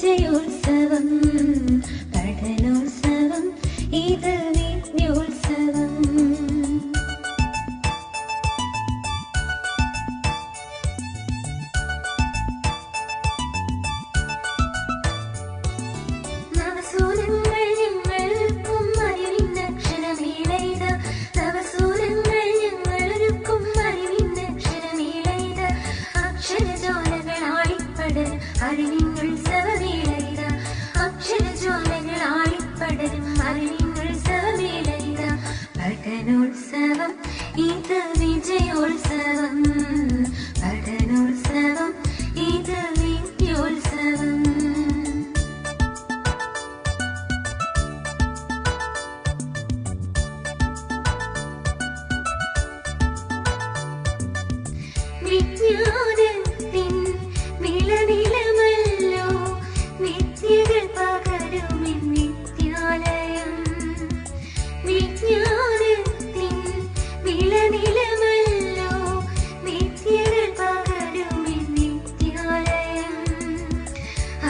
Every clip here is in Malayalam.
വിജയോത്സവം പഠനോത്സവം ഇത് വിദ്യോത്സവം. നവസൂരങ്ങൾ ഞങ്ങൾക്കും അറിവിന്നക്ഷരമേളയിത നവസൂരങ്ങൾ ഞങ്ങളൊരുക്കും അറിവിന്നക്ഷരമേളയിത അക്ഷരജ്വാലകളാളിപ്പടരും അറിവിന്നുത്സവമേളയിത അക്ഷരജ്വാലകളാളിപ്പടരും അറിവിന്നുത്സവമേളയിത പഠനോത്സവം ഇത് വിജയോത്സവം പഠനോത്സവം ഇത് വിദ്യോത്സവം. വിജ്ഞാനത്തിൻ വിളനിലമല്ലോ വിദ്യകൾ പകരുമെൻ വിദ്യാലയം. വിജ്ഞാനത്തിൻ വിളനിലമല്ലോ വിദ്യകൾ പകരുമെൻ വിദ്യാലയം.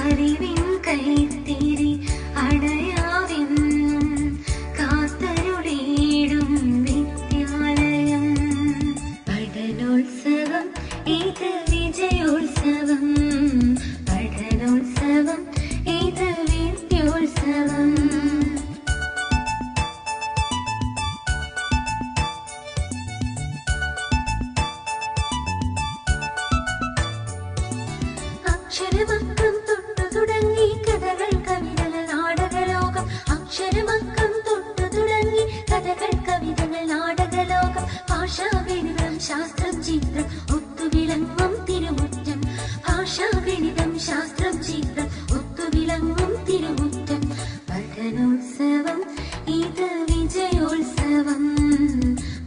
അറിവിൻ കൈത്തിരി അണയാവെന്നും കാത്തരുളിയിടും വിദ്യാലയം. പഠനോത്സവം ഇത് വിജയോത്സവം പഠനോത്സവം ഇത് വിദ്യോത്സവം. അക്ഷരമക്കം തൊട്ടു തുടങ്ങി കഥകൾ കവിതകൾ നാടകലോകം. അക്ഷരമക്കം തൊട്ടു തുടങ്ങി കഥകൾ കവിതകൾ നാടകലോകം. ഭാഷാഗണിതം ശാസ്ത്രം ചിത്രം ഒത്തുവിളങ്ങും തിരുമുറ്റം. ഭാഷാഗണിതം ശാസ്ത്രം ചിത്രം ഒത്തുവിളങ്ങും തിരുമുറ്റം. പഠനോത്സവം ഇത് വിജയോത്സവം.